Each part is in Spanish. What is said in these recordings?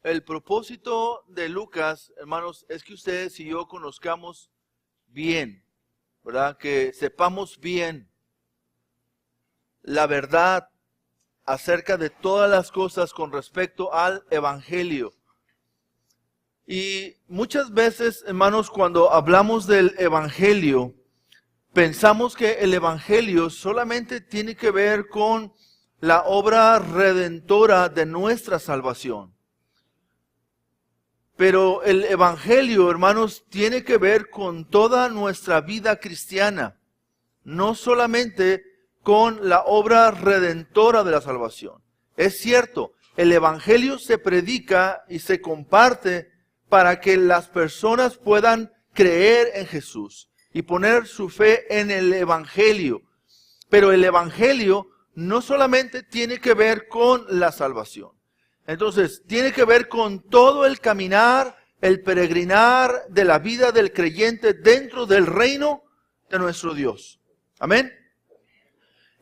El propósito de Lucas, hermanos, es que ustedes y yo conozcamos bien, ¿verdad? Que sepamos bien la verdad acerca de todas las cosas con respecto al Evangelio. Y muchas veces, hermanos, cuando hablamos del Evangelio, pensamos que el Evangelio solamente tiene que ver con la obra redentora de nuestra salvación. Pero el Evangelio, hermanos, tiene que ver con toda nuestra vida cristiana, no solamente con la obra redentora de la salvación. Es cierto, el Evangelio se predica y se comparte para que las personas puedan creer en Jesús y poner su fe en el Evangelio. Pero el Evangelio no solamente tiene que ver con la salvación. Entonces, tiene que ver con todo el caminar, el peregrinar de la vida del creyente dentro del reino de nuestro Dios. Amén.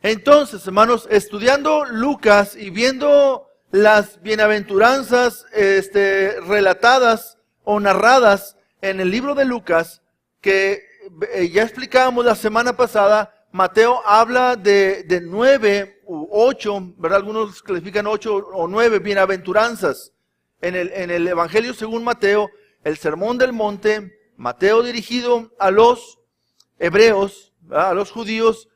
Entonces, hermanos, estudiando Lucas y viendo las bienaventuranzas relatadas o narradas en el libro de Lucas, que ya explicábamos la semana pasada, Mateo habla de 9 u 8, ¿verdad? Algunos clasifican 8 o 9 bienaventuranzas. En el Evangelio según Mateo, el Sermón del Monte, Mateo dirigido a los hebreos, ¿verdad? A los judíos,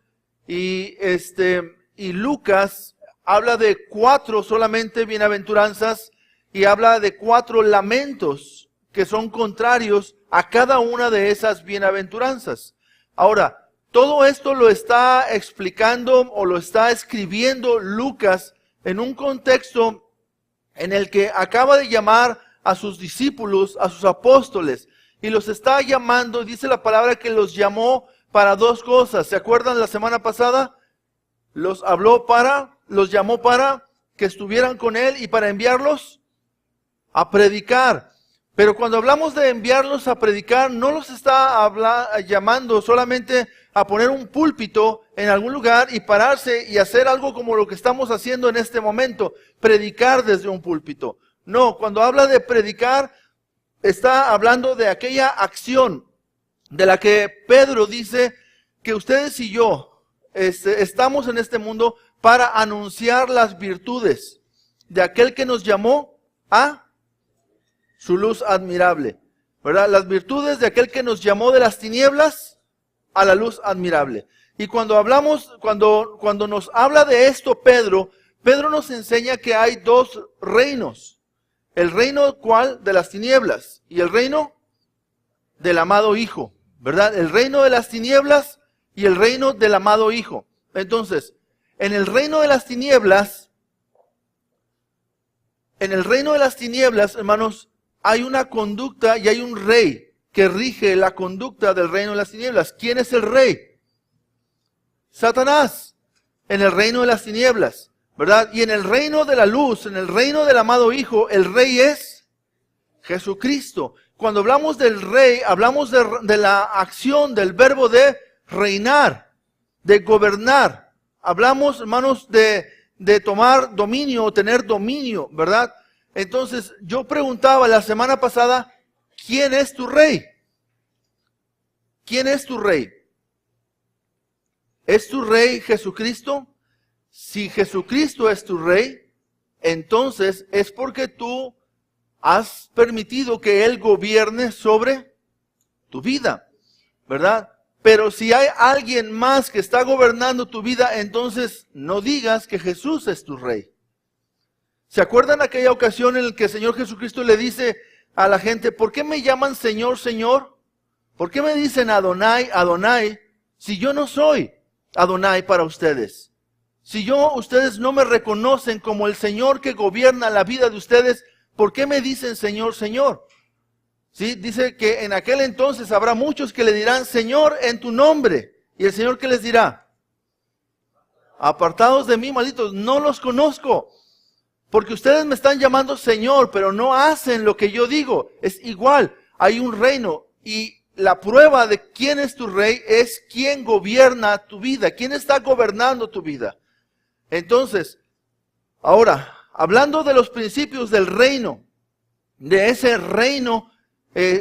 y Lucas habla de 4 solamente bienaventuranzas y habla de 4 lamentos que son contrarios a cada una de esas bienaventuranzas. Ahora, todo esto lo está explicando o lo está escribiendo Lucas en un contexto en el que acaba de llamar a sus discípulos, a sus apóstoles, y los está llamando, dice la palabra que los llamó para 2 cosas. ¿Se acuerdan la semana pasada? Los llamó para que estuvieran con él y para enviarlos a predicar. Pero cuando hablamos de enviarlos a predicar, no los está llamando solamente a poner un púlpito en algún lugar y pararse y hacer algo como lo que estamos haciendo en este momento, predicar desde un púlpito. No, cuando habla de predicar, está hablando de aquella acción de la que Pedro dice que ustedes y yo estamos en este mundo para anunciar las virtudes de aquel que nos llamó a su luz admirable, ¿verdad? Las virtudes de aquel que nos llamó de las tinieblas a la luz admirable. Y cuando nos habla de esto Pedro nos enseña que hay 2 reinos. El reino ¿cuál? De las tinieblas y el reino del amado Hijo, ¿verdad? El reino de las tinieblas y el reino del amado Hijo. Entonces, en el reino de las tinieblas, hermanos, hay una conducta y hay un rey que rige la conducta del reino de las tinieblas. ¿Quién es el rey? Satanás, en el reino de las tinieblas, ¿verdad? Y en el reino de la luz, en el reino del amado Hijo, el rey es Jesucristo. Cuando hablamos del rey, hablamos de la acción, del verbo de reinar, de gobernar. Hablamos, hermanos, de tomar dominio o tener dominio, ¿verdad? Entonces, yo preguntaba la semana pasada, ¿quién es tu rey? ¿Quién es tu rey? ¿Es tu rey Jesucristo? Si Jesucristo es tu rey, entonces es porque tú has permitido que Él gobierne sobre tu vida, ¿verdad? Pero si hay alguien más que está gobernando tu vida, entonces no digas que Jesús es tu rey. ¿Se acuerdan aquella ocasión en la que el Señor Jesucristo le dice a la gente, ¿por qué me llaman Señor, Señor? ¿Por qué me dicen Adonai, Adonai, si yo no soy Adonai para ustedes? Si ustedes no me reconocen como el Señor que gobierna la vida de ustedes, ¿por qué me dicen Señor, Señor? ¿Sí? Dice que en aquel entonces habrá muchos que le dirán Señor en tu nombre. ¿Y el Señor qué les dirá? Apartados de mí, malditos, no los conozco. Porque ustedes me están llamando Señor, pero no hacen lo que yo digo. Es igual, hay un reino y la prueba de quién es tu rey es quién gobierna tu vida, quién está gobernando tu vida. Entonces, ahora, hablando de los principios del reino, de ese reino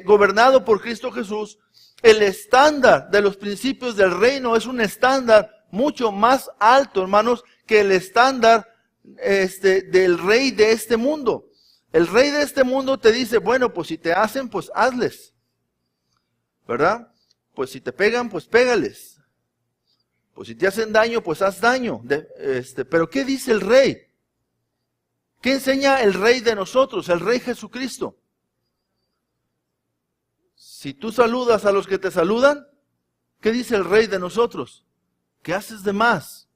gobernado por Cristo Jesús, el estándar de los principios del reino es un estándar mucho más alto, hermanos, que el estándar del rey de este mundo. El rey de este mundo te dice, bueno, pues si te hacen, pues hazles, ¿verdad? Pues si te pegan, pues pégales. Pues si te hacen daño, pues haz daño. Pero ¿qué dice el rey? ¿Qué enseña el rey de nosotros, el rey Jesucristo? Si tú saludas a los que te saludan, ¿qué dice el rey de nosotros? ¿Qué haces de más?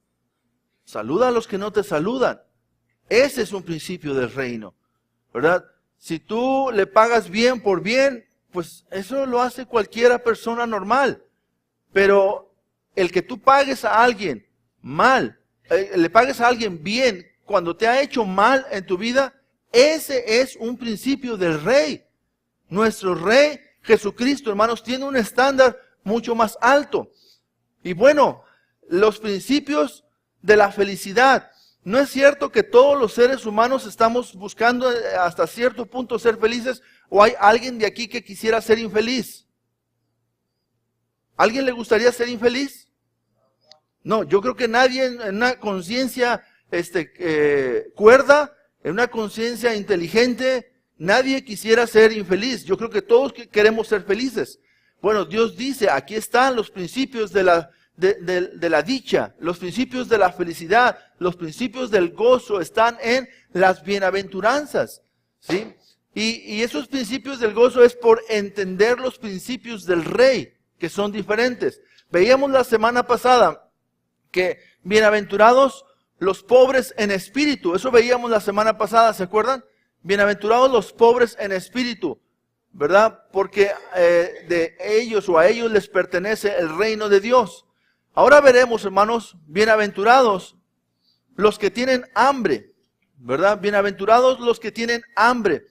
Saluda a los que no te saludan. Ese es un principio del reino, ¿verdad? Si tú le pagas bien por bien, pues eso lo hace cualquiera persona normal. Pero el que tú pagues a alguien mal, le pagues a alguien bien cuando te ha hecho mal en tu vida, ese es un principio del rey. Nuestro rey Jesucristo, hermanos, tiene un estándar mucho más alto. Y bueno, los principios de la felicidad. ¿No es cierto que todos los seres humanos estamos buscando hasta cierto punto ser felices? ¿O hay alguien de aquí que quisiera ser infeliz? ¿Alguien le gustaría ser infeliz? No, yo creo que nadie en una conciencia cuerda, en una conciencia inteligente, nadie quisiera ser infeliz. Yo creo que todos queremos ser felices. Bueno, Dios dice, aquí están los principios de la dicha, los principios de la felicidad, los principios del gozo están en las bienaventuranzas, ¿sí? Y esos principios del gozo es por entender los principios del rey, que son diferentes. Veíamos la semana pasada que bienaventurados los pobres en espíritu, eso veíamos la semana pasada, ¿se acuerdan? Bienaventurados los pobres en espíritu, ¿verdad? Porque de ellos o a ellos les pertenece el reino de Dios. Ahora veremos, hermanos, bienaventurados los que tienen hambre, ¿verdad? Bienaventurados los que tienen hambre,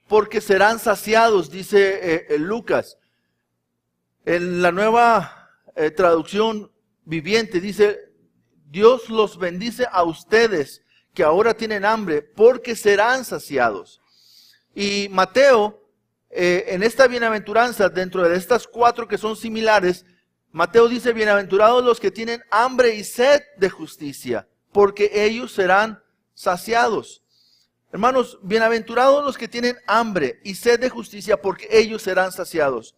porque serán saciados, dice Lucas. En la nueva traducción viviente dice, Dios los bendice a ustedes que ahora tienen hambre, porque serán saciados. Y Mateo, en esta bienaventuranza, dentro de estas 4 que son similares, Mateo dice, bienaventurados los que tienen hambre y sed de justicia, porque ellos serán saciados. Hermanos, bienaventurados los que tienen hambre y sed de justicia, porque ellos serán saciados.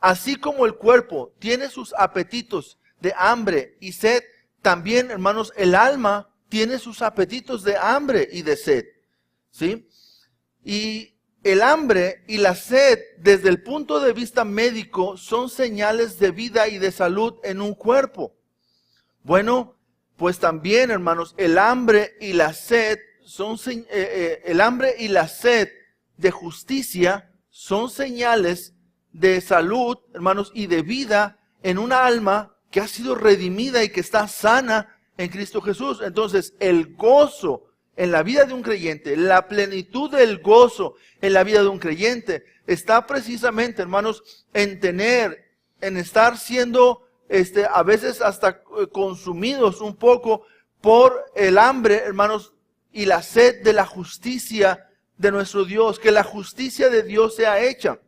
Así como el cuerpo tiene sus apetitos de hambre y sed, también, hermanos, el alma tiene sus apetitos de hambre y de sed, ¿sí? Y el hambre y la sed, desde el punto de vista médico, son señales de vida y de salud en un cuerpo. Bueno, pues también, hermanos, el hambre y la sed de justicia son señales de salud, hermanos, y de vida en una alma que ha sido redimida y que está sana en Cristo Jesús. Entonces, el gozo en la vida de un creyente, la plenitud del gozo en la vida de un creyente, está precisamente, hermanos, en estar siendo, a veces hasta consumidos un poco por el hambre, hermanos, y la sed de la justicia de nuestro Dios, que la justicia de Dios sea hecha.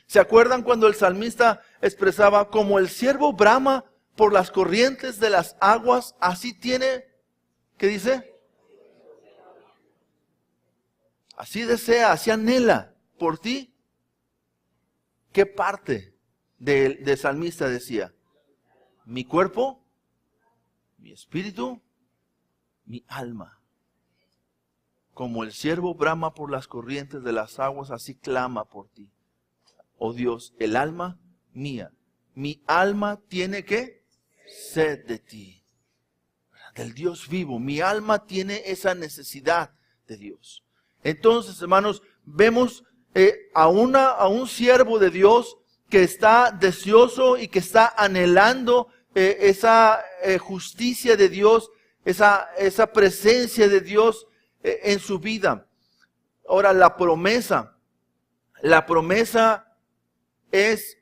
¿Se acuerdan cuando el salmista expresaba, como el ciervo brama por las corrientes de las aguas, así tiene, ¿qué dice? Así desea, así anhela por ti. ¿Qué parte del salmista decía? Mi cuerpo, mi espíritu, mi alma. Como el ciervo brama por las corrientes de las aguas, así clama por ti. Oh Dios, el alma mía, mi alma tiene ¿qué? Sed de ti, del Dios vivo. Mi alma tiene esa necesidad de Dios. Entonces, hermanos, vemos a un siervo de Dios que está deseoso y que está anhelando esa justicia de Dios, esa presencia de Dios en su vida. Ahora, la promesa es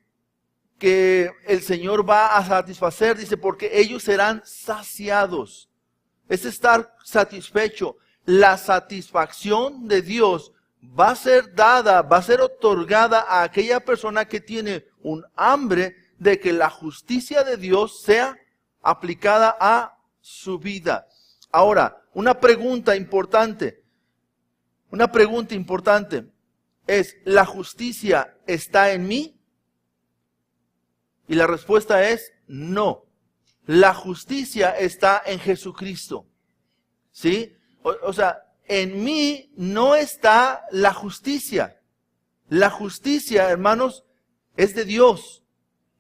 que el Señor va a satisfacer, dice, porque ellos serán saciados. Es estar satisfecho. La satisfacción de Dios va a ser dada, va a ser otorgada a aquella persona que tiene un hambre de que la justicia de Dios sea aplicada a su vida. Ahora, una pregunta importante es, ¿la justicia está en mí? Y la respuesta es no. La justicia está en Jesucristo. ¿Sí? O sea, en mí no está la justicia. La justicia, hermanos, es de Dios.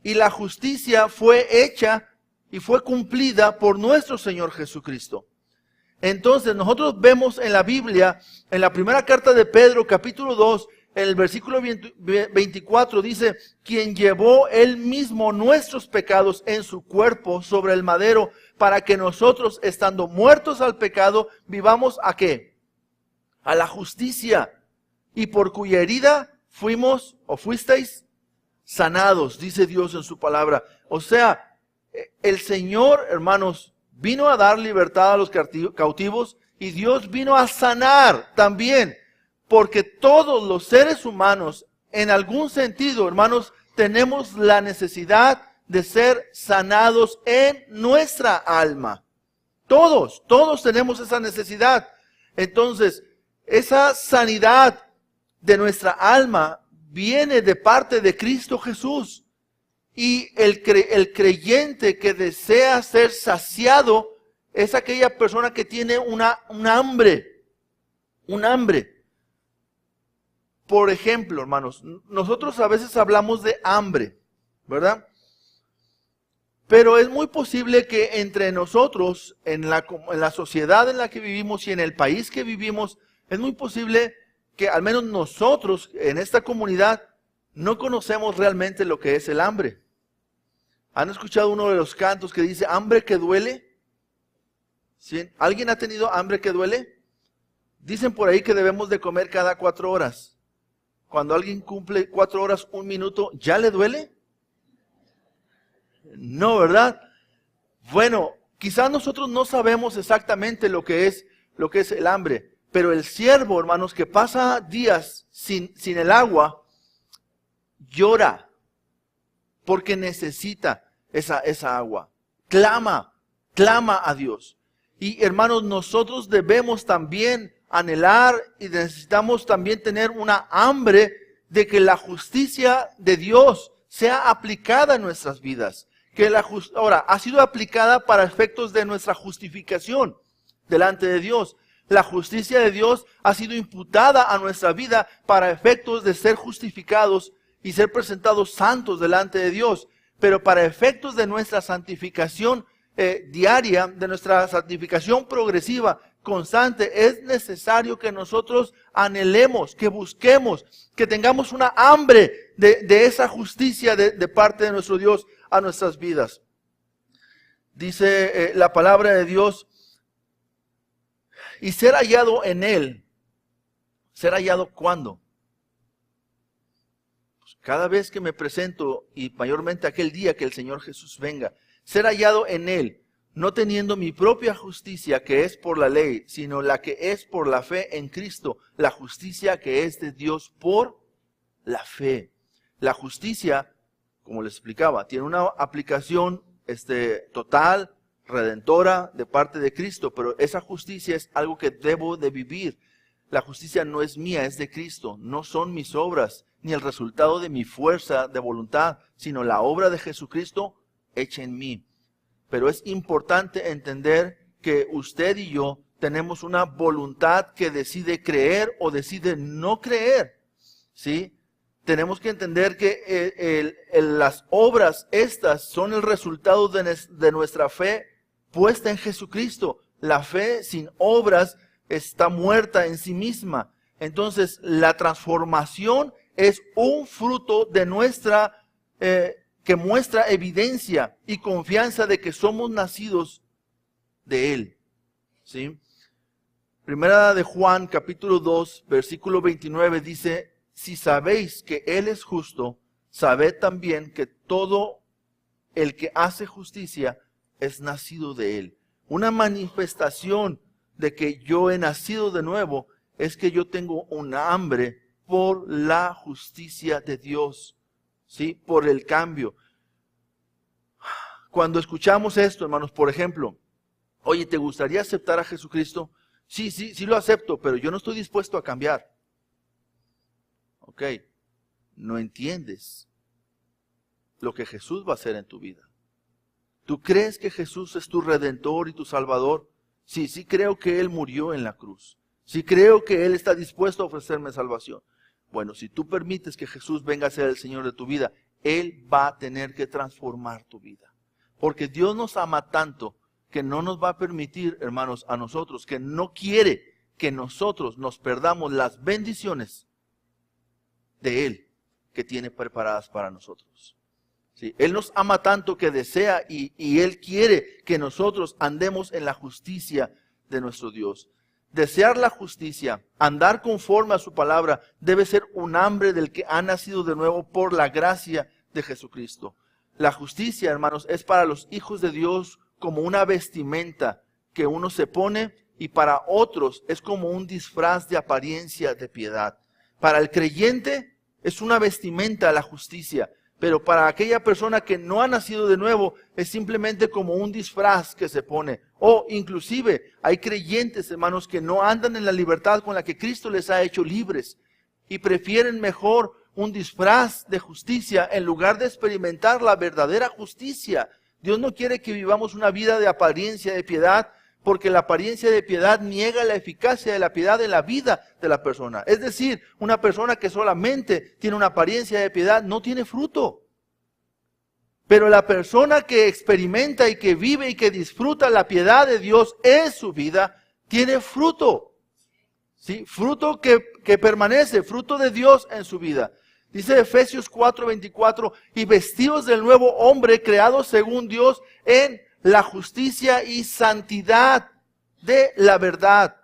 Y la justicia fue hecha y fue cumplida por nuestro Señor Jesucristo. Entonces, nosotros vemos en la Biblia, en la primera carta de Pedro, capítulo 2, en el versículo 24, dice, quien llevó él mismo nuestros pecados en su cuerpo sobre el madero, para que nosotros, estando muertos al pecado, vivamos ¿a qué? A la justicia, y por cuya herida fuimos o fuisteis sanados, dice Dios en su palabra. O sea, el Señor, hermanos, vino a dar libertad a los cautivos, y Dios vino a sanar también, porque todos los seres humanos, en algún sentido, hermanos, tenemos la necesidad de ser sanados en nuestra alma. Todos tenemos esa necesidad. Entonces, esa sanidad de nuestra alma viene de parte de Cristo Jesús. Y el creyente que desea ser saciado es aquella persona que tiene un hambre. Un hambre. Por ejemplo, hermanos, nosotros a veces hablamos de hambre, ¿verdad? Pero es muy posible que entre nosotros, en la sociedad en la que vivimos y en el país que vivimos, es muy posible que al menos nosotros en esta comunidad no conocemos realmente lo que es el hambre. ¿Han escuchado uno de los cantos que dice, hambre que duele? ¿Sí? ¿Alguien ha tenido hambre que duele? Dicen por ahí que debemos de comer cada 4 horas. Cuando alguien cumple 4 horas, 1 minuto, ¿ya le duele? No, ¿verdad? Bueno, quizás nosotros no sabemos exactamente lo que es el hambre, pero el siervo, hermanos, que pasa días sin el agua, llora porque necesita esa agua. Clama a Dios. Y hermanos, nosotros debemos también anhelar y necesitamos también tener una hambre de que la justicia de Dios sea aplicada en nuestras vidas. Ahora, ha sido aplicada para efectos de nuestra justificación delante de Dios. La justicia de Dios ha sido imputada a nuestra vida para efectos de ser justificados y ser presentados santos delante de Dios. Pero para efectos de nuestra santificación diaria, de nuestra santificación progresiva, constante, es necesario que nosotros anhelemos, que busquemos, que tengamos una hambre de esa justicia de parte de nuestro Dios a nuestras vidas. Dice la palabra de Dios, y ser hallado en Él. ¿Ser hallado cuándo? Pues cada vez que me presento, y mayormente aquel día que el Señor Jesús venga, ser hallado en Él, no teniendo mi propia justicia que es por la ley, sino la que es por la fe en Cristo, la justicia que es de Dios por la fe. La justicia, como les explicaba, tiene una aplicación total, redentora de parte de Cristo, pero esa justicia es algo que debo de vivir. La justicia no es mía, es de Cristo. No son mis obras, ni el resultado de mi fuerza de voluntad, sino la obra de Jesucristo hecha en mí. Pero es importante entender que usted y yo tenemos una voluntad que decide creer o decide no creer. ¿Sí? Tenemos que entender que las obras estas son el resultado de nuestra fe puesta en Jesucristo. La fe sin obras está muerta en sí misma. Entonces, la transformación es un fruto de nuestra que muestra evidencia y confianza de que somos nacidos de Él. ¿Sí? Primera de Juan, capítulo 2, versículo 29 dice, si sabéis que Él es justo, sabed también que todo el que hace justicia es nacido de Él. Una manifestación de que yo he nacido de nuevo es que yo tengo un hambre por la justicia de Dios, ¿sí? Por el cambio. Cuando escuchamos esto, hermanos, por ejemplo, oye, ¿te gustaría aceptar a Jesucristo? Sí, sí lo acepto, pero yo no estoy dispuesto a cambiar. Ok, no entiendes lo que Jesús va a hacer en tu vida. ¿Tú crees que Jesús es tu Redentor y tu Salvador? Sí, sí creo que Él murió en la cruz. Sí creo que Él está dispuesto a ofrecerme salvación. Bueno, si tú permites que Jesús venga a ser el Señor de tu vida, Él va a tener que transformar tu vida. Porque Dios nos ama tanto que no nos va a permitir, hermanos, a nosotros, que no quiere que nosotros nos perdamos las bendiciones de Él que tiene preparadas para nosotros. ¿Sí? Él nos ama tanto que desea y Él quiere que nosotros andemos en la justicia de nuestro Dios. Desear la justicia, andar conforme a su palabra, debe ser un hambre del que ha nacido de nuevo por la gracia de Jesucristo. La justicia, hermanos, es para los hijos de Dios como una vestimenta que uno se pone y para otros es como un disfraz de apariencia de piedad. Para el creyente es una vestimenta la justicia, pero para aquella persona que no ha nacido de nuevo es simplemente como un disfraz que se pone. O inclusive hay creyentes, hermanos, que no andan en la libertad con la que Cristo les ha hecho libres y prefieren mejor un disfraz de justicia en lugar de experimentar la verdadera justicia. Dios no quiere que vivamos una vida de apariencia de piedad, porque la apariencia de piedad niega la eficacia de la piedad en la vida de la persona. Es decir, una persona que solamente tiene una apariencia de piedad no tiene fruto. Pero la persona que experimenta y que vive y que disfruta la piedad de Dios en su vida, tiene fruto. ¿Sí? Fruto que permanece, fruto de Dios en su vida. Dice Efesios 4:24, y vestidos del nuevo hombre creado según Dios en la justicia y santidad de la verdad.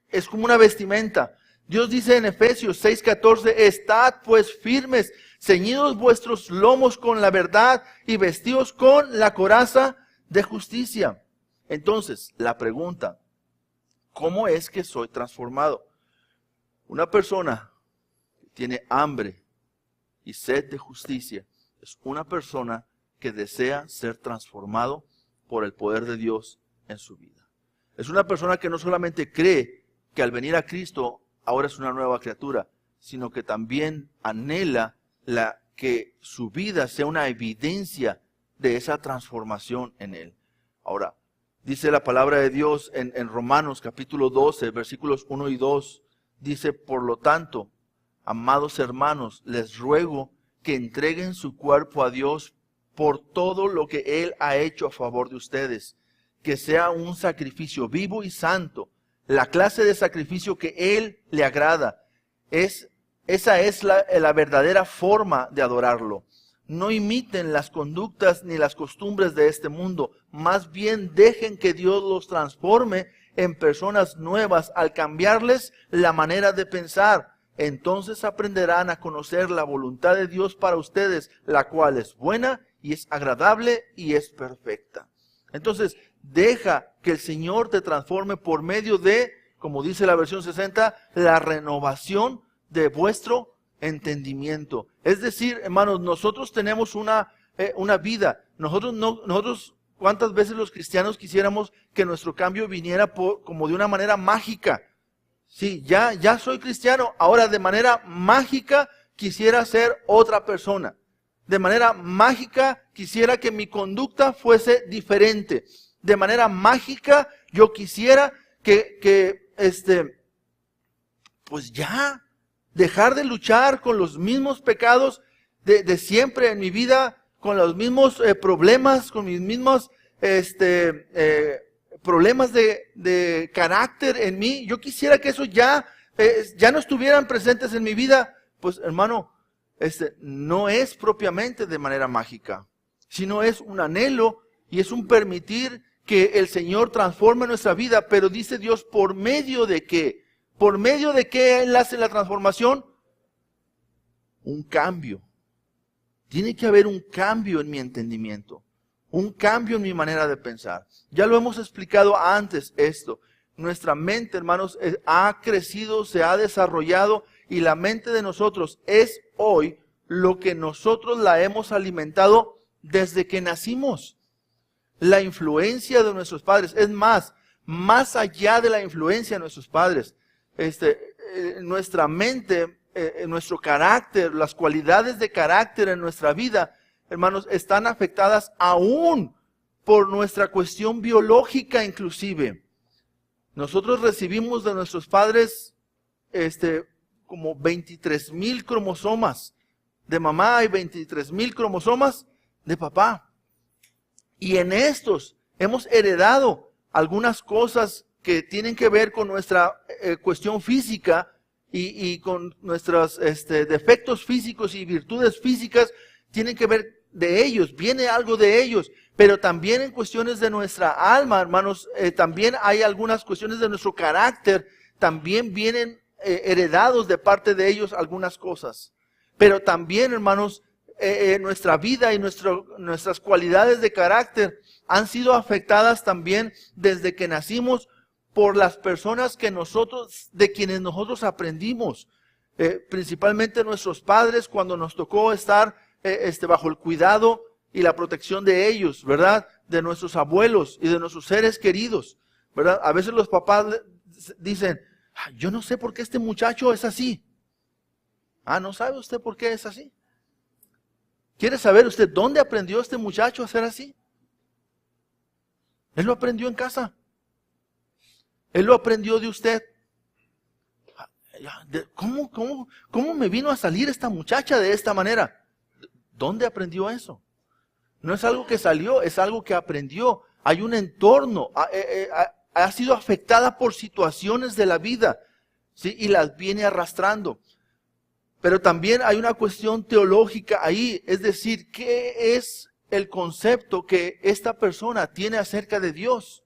Es como una vestimenta. Dios dice en Efesios 6:14, estad pues firmes, ceñidos vuestros lomos con la verdad y vestidos con la coraza de justicia. Entonces, la pregunta, ¿cómo es que soy transformado? Una persona que tiene hambre y sed de justicia es una persona que desea ser transformado por el poder de Dios en su vida. Es una persona que no solamente cree que al venir a Cristo ahora es una nueva criatura, sino que también anhela que su vida sea una evidencia de esa transformación en Él. Ahora, dice la palabra de Dios en Romanos capítulo 12, versículos 1 y 2, dice, por lo tanto, amados hermanos, les ruego que entreguen su cuerpo a Dios por todo lo que Él ha hecho a favor de ustedes, que sea un sacrificio vivo y santo, la clase de sacrificio que Él le agrada. Esa es la verdadera forma de adorarlo. No imiten las conductas ni las costumbres de este mundo, más bien dejen que Dios los transforme en personas nuevas al cambiarles la manera de pensar. Entonces aprenderán a conocer la voluntad de Dios para ustedes, la cual es buena y es agradable y es perfecta. Entonces, deja que el Señor te transforme por medio de, como dice la versión 60, la renovación de vuestro entendimiento. Es decir, hermanos, nosotros tenemos una vida. Nosotros, ¿cuántas veces los cristianos quisiéramos que nuestro cambio viniera como de una manera mágica? Sí, ya soy cristiano, ahora de manera mágica quisiera ser otra persona. De manera mágica quisiera que mi conducta fuese diferente. De manera mágica yo quisiera pues ya, dejar de luchar con los mismos pecados de siempre en mi vida, con los mismos problemas, con mis mismos problemas de carácter en mí. Yo quisiera que eso ya no estuvieran presentes en mi vida. Pues hermano, no es propiamente de manera mágica, sino es un anhelo y es un permitir que el Señor transforme nuestra vida. Pero dice Dios, ¿por medio de qué? ¿Por medio de qué Él hace la transformación? Un cambio. Tiene que haber un cambio en mi entendimiento, un cambio en mi manera de pensar. Ya lo hemos explicado antes esto, nuestra mente, hermanos, ha crecido, se ha desarrollado, y la mente de nosotros es hoy lo que nosotros la hemos alimentado desde que nacimos. La influencia de nuestros padres, es más allá de la influencia de nuestros padres, nuestra mente, nuestro carácter, las cualidades de carácter en nuestra vida, hermanos, están afectadas aún por nuestra cuestión biológica inclusive. Nosotros recibimos de nuestros padres como 23,000 cromosomas de mamá y 23,000 cromosomas de papá. Y en estos hemos heredado algunas cosas que tienen que ver con nuestra cuestión física y con nuestros defectos físicos y virtudes físicas, tienen que ver de ellos, viene algo de ellos. Pero también en cuestiones de nuestra alma, hermanos, también hay algunas cuestiones de nuestro carácter, también vienen heredados de parte de ellos algunas cosas. Pero también, hermanos, nuestra vida y nuestras cualidades de carácter han sido afectadas también desde que nacimos por las personas de quienes nosotros aprendimos. Principalmente nuestros padres, cuando nos tocó estar bajo el cuidado y la protección de ellos, ¿verdad? De nuestros abuelos y de nuestros seres queridos, ¿verdad? A veces los papás dicen, yo no sé por qué este muchacho es así. ¿No sabe usted por qué es así? ¿Quiere saber usted dónde aprendió este muchacho a ser así? Él lo aprendió en casa. Él lo aprendió de usted. ¿Cómo me vino a salir esta muchacha de esta manera? ¿Dónde aprendió eso? No es algo que salió, es algo que aprendió. Hay un entorno, ha sido afectada por situaciones de la vida, ¿sí? Y las viene arrastrando. Pero también hay una cuestión teológica ahí, es decir, ¿qué es el concepto que esta persona tiene acerca de Dios?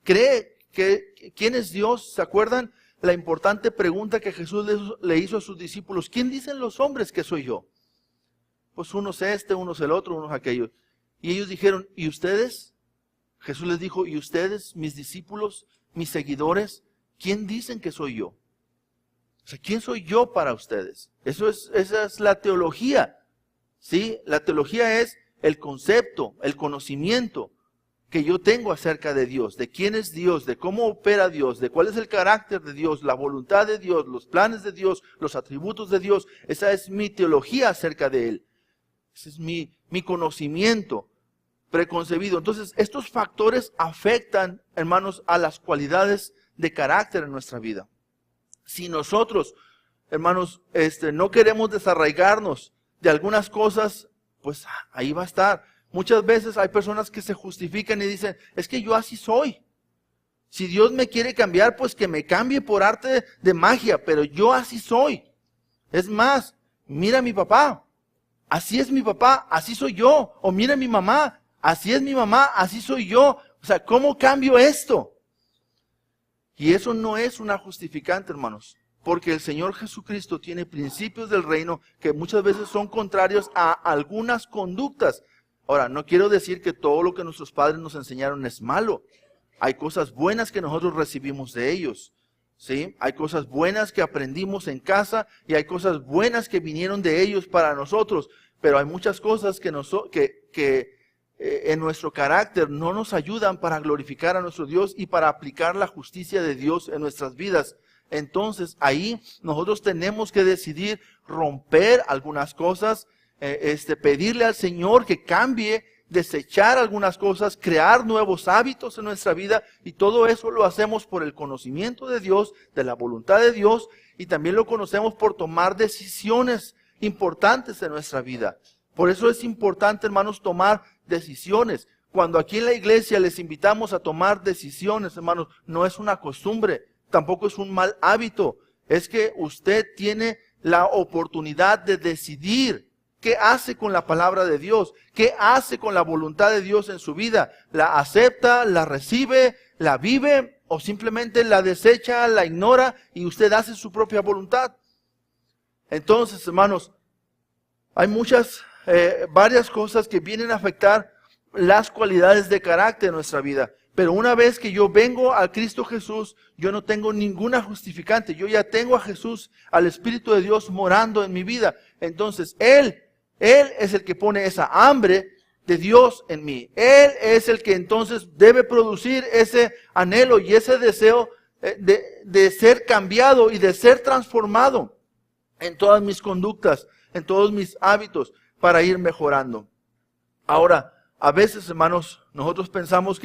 ¿Cree que quién es Dios? ¿Se acuerdan la importante pregunta que Jesús le hizo a sus discípulos? ¿Quién dicen los hombres que soy yo? Pues uno es uno es el otro, uno es aquello. Y ellos dijeron, ¿y ustedes? Jesús les dijo, ¿y ustedes, mis discípulos, mis seguidores? ¿Quién dicen que soy yo? O sea, ¿quién soy yo para ustedes? Esa es la teología, ¿sí? La teología es el concepto, el conocimiento que yo tengo acerca de Dios, de quién es Dios, de cómo opera Dios, de cuál es el carácter de Dios, la voluntad de Dios, los planes de Dios, los atributos de Dios. Esa es mi teología acerca de Él. Ese es mi conocimiento preconcebido. Entonces, estos factores afectan, hermanos, a las cualidades de carácter en nuestra vida. Si nosotros, hermanos, no queremos desarraigarnos de algunas cosas, pues ahí va a estar. Muchas veces hay personas que se justifican y dicen, es que yo así soy. Si Dios me quiere cambiar, pues que me cambie por arte de magia, pero yo así soy. Es más, mira a mi papá. Así es mi papá, así soy yo. O mira a mi mamá, así es mi mamá, así soy yo. O sea, ¿cómo cambio esto? Y eso no es una justificante, hermanos. Porque el Señor Jesucristo tiene principios del reino que muchas veces son contrarios a algunas conductas. Ahora, no quiero decir que todo lo que nuestros padres nos enseñaron es malo. Hay cosas buenas que nosotros recibimos de ellos. ¿Sí? Hay cosas buenas que aprendimos en casa y hay cosas buenas que vinieron de ellos para nosotros, pero hay muchas cosas que en nuestro carácter no nos ayudan para glorificar a nuestro Dios y para aplicar la justicia de Dios en nuestras vidas. Entonces ahí nosotros tenemos que decidir romper algunas cosas, pedirle al Señor que cambie, desechar algunas cosas, crear nuevos hábitos en nuestra vida, y todo eso lo hacemos por el conocimiento de Dios, de la voluntad de Dios, y también lo conocemos por tomar decisiones importantes en nuestra vida. Por eso es importante, hermanos, tomar decisiones. Cuando aquí en la iglesia les invitamos a tomar decisiones, hermanos, no es una costumbre, tampoco es un mal hábito, es que usted tiene la oportunidad de decidir qué hace con la palabra de Dios, qué hace con la voluntad de Dios en su vida. ¿La acepta, la recibe, la vive o simplemente la desecha, la ignora y usted hace su propia voluntad? Entonces, hermanos, hay varias cosas que vienen a afectar las cualidades de carácter de nuestra vida. Pero una vez que yo vengo a Cristo Jesús, yo no tengo ninguna justificante. Yo ya tengo a Jesús, al Espíritu de Dios morando en mi vida. Entonces, Él es el que pone esa hambre de Dios en mí. Él es el que entonces debe producir ese anhelo y ese deseo de ser cambiado y de ser transformado en todas mis conductas, en todos mis hábitos, para ir mejorando. Ahora, a veces, hermanos, nosotros pensamos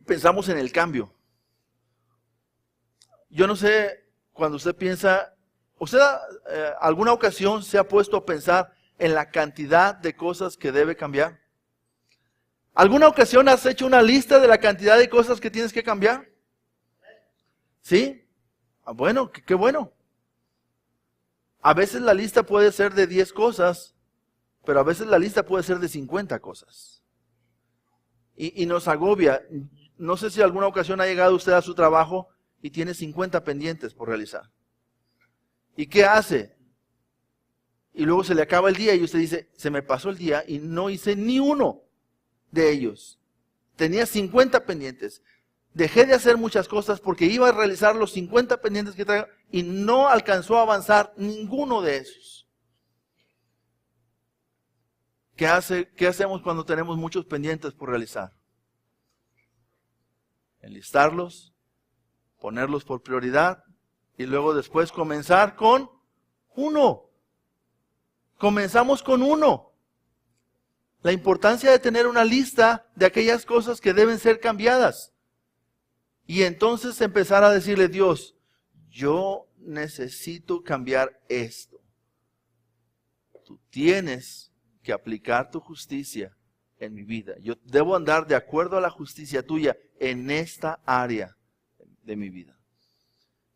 pensamos en el cambio. Yo no sé, cuando usted piensa, ¿usted alguna ocasión se ha puesto a pensar en la cantidad de cosas que debe cambiar? ¿Alguna ocasión has hecho una lista de la cantidad de cosas que tienes que cambiar? ¿Sí? Bueno, qué bueno. A veces la lista puede ser de 10 cosas, pero a veces la lista puede ser de 50 cosas. Y nos agobia. No sé si alguna ocasión ha llegado usted a su trabajo y tiene 50 pendientes por realizar. ¿Y qué hace? Y luego se le acaba el día y usted dice, se me pasó el día y no hice ni uno de ellos. Tenía 50 pendientes. Dejé de hacer muchas cosas porque iba a realizar los 50 pendientes que traigo y no alcanzó a avanzar ninguno de esos. ¿Qué hacemos cuando tenemos muchos pendientes por realizar? Enlistarlos, ponerlos por prioridad y luego después comenzar con uno. Comenzamos con uno. La importancia de tener una lista de aquellas cosas que deben ser cambiadas. Y entonces empezar a decirle, Dios, yo necesito cambiar esto. Tú tienes que aplicar tu justicia en mi vida. Yo debo andar de acuerdo a la justicia tuya en esta área de mi vida.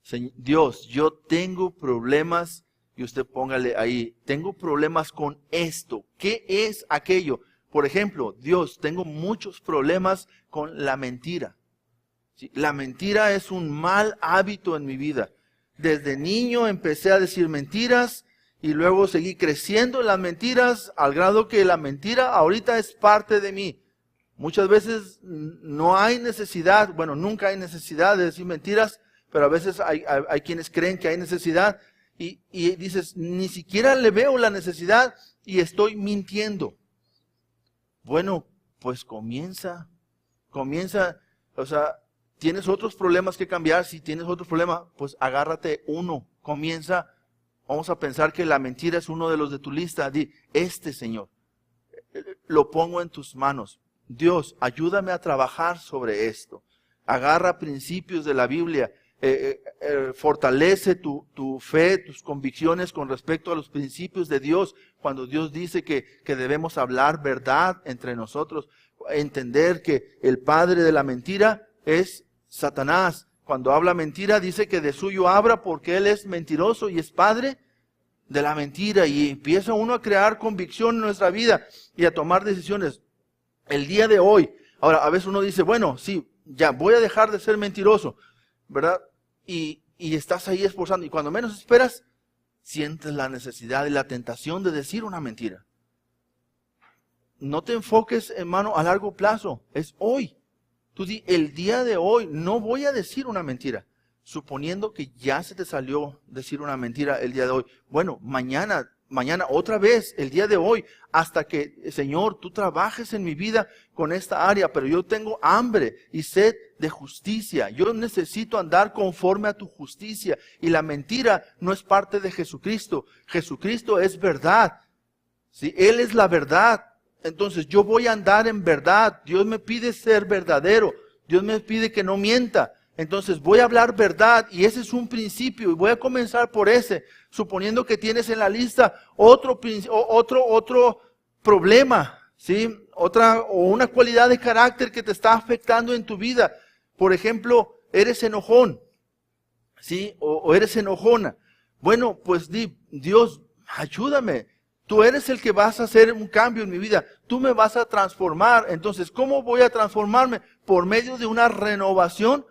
Señor, Dios, yo tengo problemas, y usted póngale ahí, tengo problemas con esto. ¿Qué es aquello? Por ejemplo, Dios, tengo muchos problemas con la mentira. ¿Sí? La mentira es un mal hábito en mi vida. Desde niño empecé a decir mentiras, y luego seguí creciendo en las mentiras al grado que la mentira ahorita es parte de mí. Muchas veces no hay necesidad, bueno, nunca hay necesidad de decir mentiras, pero a veces hay quienes creen que hay necesidad y dices, ni siquiera le veo la necesidad y estoy mintiendo. Bueno, pues comienza, o sea, tienes otros problemas que cambiar. Si tienes otros problemas, pues agárrate uno, comienza. Vamos a pensar que la mentira es uno de los de tu lista. Di, Señor, lo pongo en tus manos. Dios, ayúdame a trabajar sobre esto. Agarra principios de la Biblia. Fortalece tu fe, tus convicciones con respecto a los principios de Dios. Cuando Dios dice que debemos hablar verdad entre nosotros. Entender que el padre de la mentira es Satanás. Cuando habla mentira, dice que de suyo habla porque él es mentiroso y es padre de la mentira. Y empieza uno a crear convicción en nuestra vida y a tomar decisiones. El día de hoy, ahora a veces uno dice, bueno, sí, ya voy a dejar de ser mentiroso, ¿verdad? Y estás ahí esforzando. Y cuando menos esperas, sientes la necesidad y la tentación de decir una mentira. No te enfoques, hermano, a largo plazo. Es hoy. Tú di, el día de hoy no voy a decir una mentira. Suponiendo que ya se te salió decir una mentira el día de hoy. Bueno, mañana otra vez, el día de hoy, hasta que, Señor, tú trabajes en mi vida con esta área, pero yo tengo hambre y sed de justicia. Yo necesito andar conforme a tu justicia. Y la mentira no es parte de Jesucristo. Jesucristo es verdad. ¿Sí? Él es la verdad. Entonces yo voy a andar en verdad. Dios me pide ser verdadero. Dios me pide que no mienta. Entonces voy a hablar verdad y ese es un principio y voy a comenzar por ese. Suponiendo que tienes en la lista otro problema, ¿sí? Una cualidad de carácter que te está afectando en tu vida. Por ejemplo, eres enojón, ¿sí? O eres enojona. Bueno, pues di, Dios, ayúdame. Tú eres el que vas a hacer un cambio en mi vida. Tú me vas a transformar. Entonces, ¿cómo voy a transformarme? Por medio de una renovación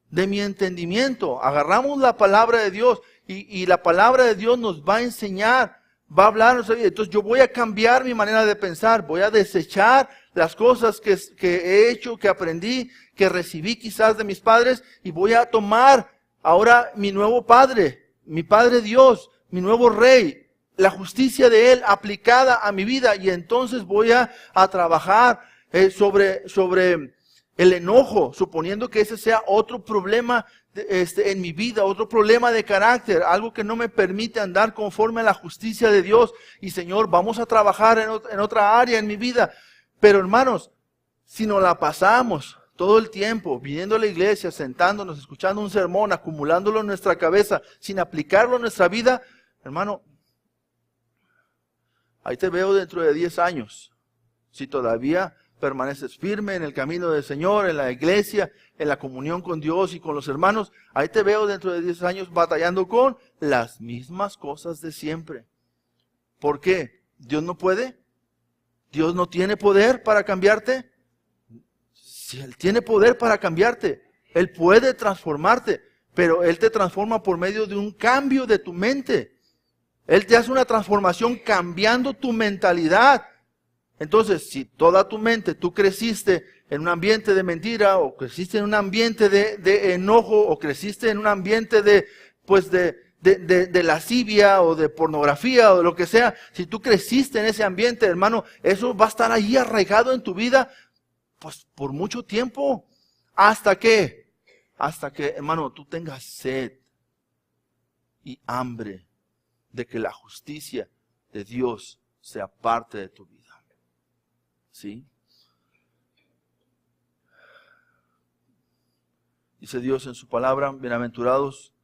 de mi entendimiento. Agarramos la palabra de Dios y la palabra de Dios nos va a enseñar, va a hablar. Entonces yo voy a cambiar mi manera de pensar. Voy a desechar las cosas que he hecho, que aprendí, que recibí quizás de mis padres, y voy a tomar ahora mi nuevo Padre, mi Padre Dios, mi nuevo Rey, la justicia de Él aplicada a mi vida, y entonces voy a trabajar sobre el enojo, suponiendo que ese sea otro problema en mi vida, otro problema de carácter, algo que no me permite andar conforme a la justicia de Dios. Y Señor, vamos a trabajar en otra área en mi vida. Pero hermanos, si nos la pasamos todo el tiempo viniendo a la iglesia, sentándonos, escuchando un sermón, acumulándolo en nuestra cabeza, sin aplicarlo en nuestra vida, hermano, ahí te veo dentro de 10 años. Si todavía permaneces firme en el camino del Señor, en la iglesia, en la comunión con Dios y con los hermanos, ahí te veo dentro de 10 años batallando con las mismas cosas de siempre. ¿Por qué? ¿Dios no puede? ¿Dios no tiene poder para cambiarte? Si Él tiene poder para cambiarte, Él puede transformarte, pero Él te transforma por medio de un cambio de tu mente. Él te hace una transformación cambiando tu mentalidad. Entonces, si toda tu mente, tú creciste en un ambiente de mentira, o creciste en un ambiente de enojo, o creciste en un ambiente de lascivia, o de pornografía, o de lo que sea, si tú creciste en ese ambiente, hermano, eso va a estar ahí arraigado en tu vida, pues por mucho tiempo. ¿Hasta qué? Hasta que, hermano, tú tengas sed y hambre de que la justicia de Dios sea parte de tu vida. ¿Sí? Dice Dios en su palabra, bienaventurados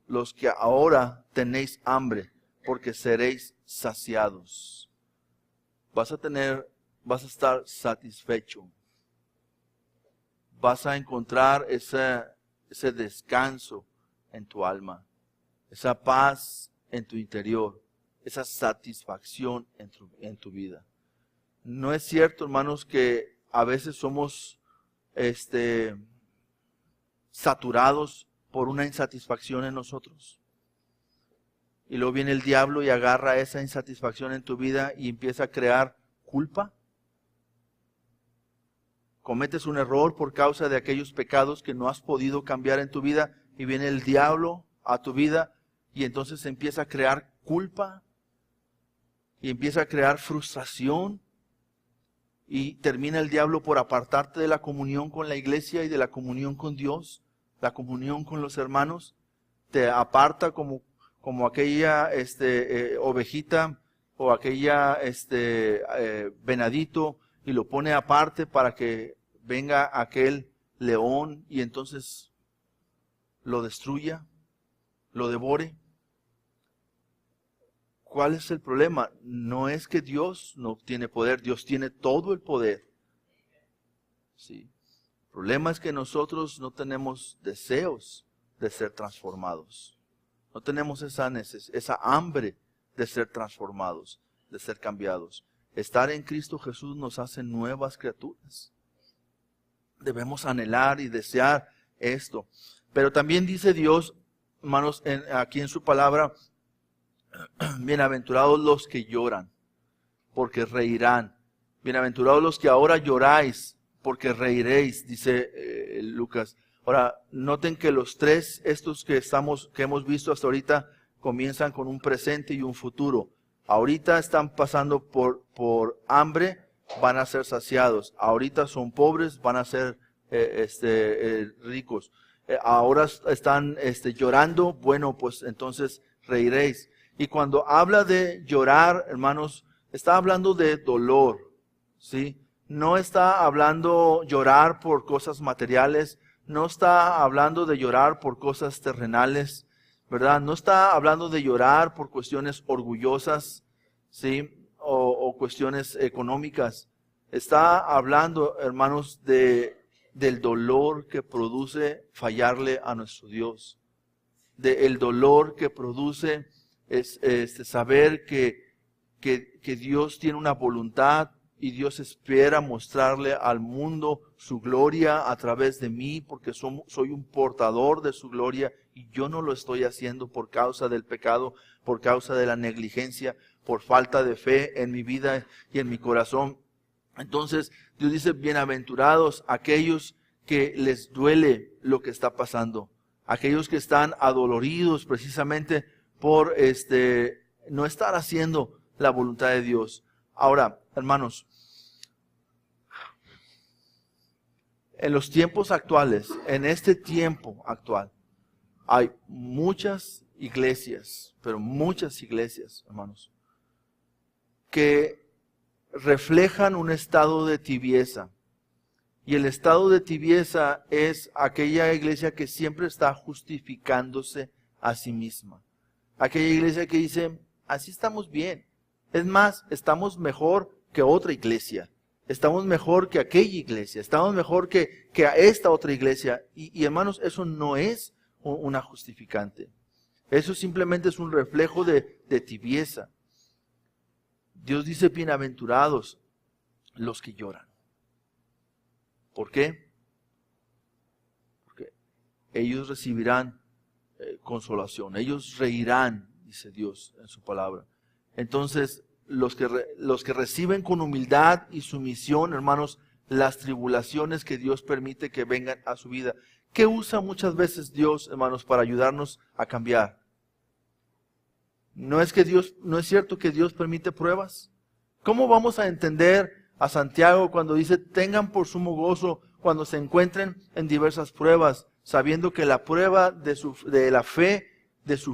los que ahora tenéis hambre, porque seréis saciados. Vas a estar satisfecho. Vas a encontrar ese descanso en tu alma, esa paz en tu interior, esa satisfacción en tu vida. No es cierto, hermanos, que a veces somos saturados por una insatisfacción en nosotros. Y luego viene el diablo y agarra esa insatisfacción en tu vida y empieza a crear culpa. Cometes un error por causa de aquellos pecados que no has podido cambiar en tu vida, y viene el diablo a tu vida y entonces empieza a crear culpa y empieza a crear frustración, y termina el diablo por apartarte de la comunión con la iglesia y de la comunión con Dios, la comunión con los hermanos. Te aparta como aquella ovejita o aquella venadito, y lo pone aparte para que venga aquel león y entonces lo destruya, lo devore. ¿Cuál es el problema? No es que Dios no tiene poder, Dios tiene todo el poder. Sí. El problema es que nosotros no tenemos deseos de ser transformados. No tenemos esa hambre de ser transformados, de ser cambiados. Estar en Cristo Jesús nos hace nuevas criaturas. Debemos anhelar y desear esto. Pero también dice Dios, hermanos, aquí en su palabra, bienaventurados los que lloran, porque reirán. Bienaventurados los que ahora lloráis, porque reiréis, dice Lucas. Ahora, noten que los tres, estos que hemos visto hasta ahorita, comienzan con un presente y un futuro. Ahorita están pasando por hambre, van a ser saciados. Ahorita son pobres, van a ser ricos. Ahora están llorando, bueno, pues entonces reiréis. Y cuando habla de llorar, hermanos, está hablando de dolor, ¿sí? No está hablando llorar por cosas materiales, no está hablando de llorar por cosas terrenales, ¿verdad? No está hablando de llorar por cuestiones orgullosas, ¿sí? O cuestiones económicas. Está hablando, hermanos, del dolor que produce fallarle a nuestro Dios. Del dolor que produce saber que Dios tiene una voluntad y Dios espera mostrarle al mundo su gloria a través de mí, porque soy un portador de su gloria, y yo no lo estoy haciendo por causa del pecado, por causa de la negligencia, por falta de fe en mi vida y en mi corazón. Entonces Dios dice, bienaventurados aquellos que les duele lo que está pasando, aquellos que están adoloridos precisamente por no estar haciendo la voluntad de Dios. Ahora, hermanos, en los tiempos actuales, en este tiempo actual, hay muchas iglesias, pero muchas iglesias, hermanos, que reflejan un estado de tibieza. Y el estado de tibieza es aquella iglesia que siempre está justificándose a sí misma. Aquella iglesia que dice, así estamos bien. Es más, estamos mejor que otra iglesia. Estamos mejor que aquella iglesia. Estamos mejor que a esta otra iglesia. Y hermanos, eso no es una justificante. Eso simplemente es un reflejo de tibieza. Dios dice, bienaventurados los que lloran. ¿Por qué? Porque ellos recibirán consolación. Ellos reirán, dice Dios en su palabra. Entonces, los que reciben con humildad y sumisión, hermanos, las tribulaciones que Dios permite que vengan a su vida. ¿Qué usa muchas veces Dios, hermanos, para ayudarnos a cambiar? No es cierto que Dios permite pruebas. ¿Cómo vamos a entender a Santiago cuando dice, tengan por sumo gozo cuando se encuentren en diversas pruebas, sabiendo que la prueba de su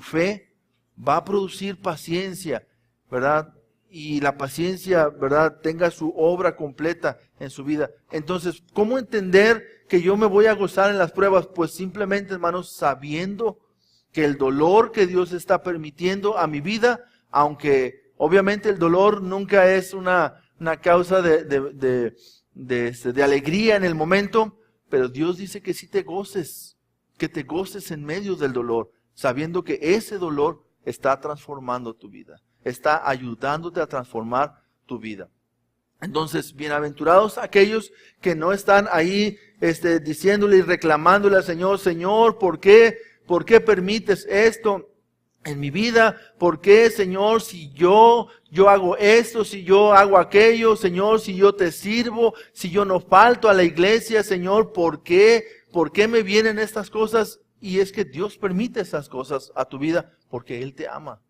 fe, va a producir paciencia, ¿verdad? Y la paciencia, ¿verdad?, tenga su obra completa en su vida. Entonces, ¿cómo entender que yo me voy a gozar en las pruebas? Pues simplemente, hermanos, sabiendo que el dolor que Dios está permitiendo a mi vida, aunque obviamente el dolor nunca es una causa de alegría en el momento, pero Dios dice que sí te goces, que te goces en medio del dolor, sabiendo que ese dolor está transformando tu vida, está ayudándote a transformar tu vida. Entonces, bienaventurados aquellos que no están ahí diciéndole y reclamándole al Señor, Señor, ¿por qué permites esto en mi vida? ¿Por qué, Señor, si yo hago esto, si yo hago aquello, Señor, si yo te sirvo, si yo no falto a la iglesia, Señor, ¿por qué me vienen estas cosas? Y es que Dios permite esas cosas a tu vida porque Él te ama,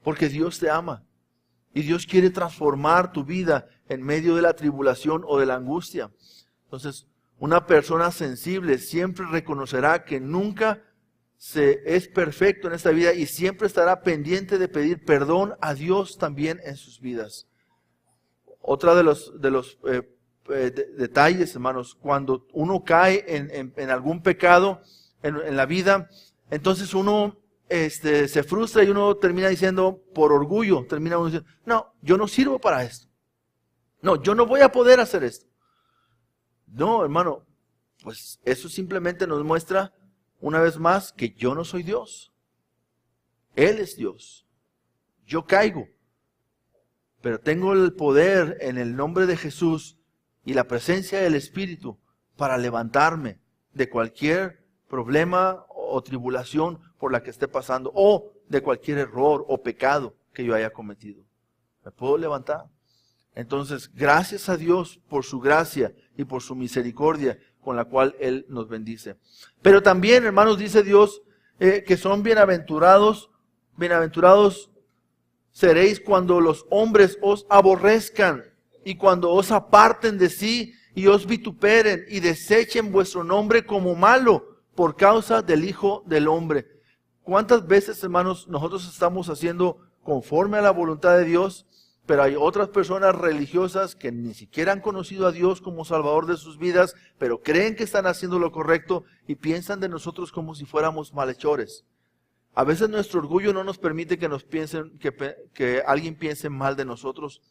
porque Dios te ama. Y Dios quiere transformar tu vida en medio de la tribulación o de la angustia. Entonces, una persona sensible siempre reconocerá que nunca es perfecto en esta vida y siempre estará pendiente de pedir perdón a Dios también en sus vidas. Otra de los detalles, hermanos, cuando uno cae en algún pecado en la vida, entonces uno se frustra y uno termina diciendo, por orgullo, termina uno diciendo, no, yo no sirvo para esto. No, yo no voy a poder hacer esto. No, hermano, pues eso simplemente nos muestra una vez más que yo no soy Dios. Él es Dios. Yo caigo. Pero tengo el poder en el nombre de Jesús y la presencia del Espíritu para levantarme de cualquier problema o tribulación por la que esté pasando, o de cualquier error o pecado que yo haya cometido. Me puedo levantar. Entonces, gracias a Dios por su gracia y por su misericordia con la cual Él nos bendice. Pero también, hermanos, dice Dios que son bienaventurados seréis cuando los hombres os aborrezcan y cuando os aparten de sí y os vituperen y desechen vuestro nombre como malo por causa del Hijo del Hombre. ¿Cuántas veces, hermanos, nosotros estamos haciendo conforme a la voluntad de Dios, pero hay otras personas religiosas que ni siquiera han conocido a Dios como Salvador de sus vidas, pero creen que están haciendo lo correcto y piensan de nosotros como si fuéramos malhechores? A veces nuestro orgullo no nos permite que alguien piense mal de nosotros.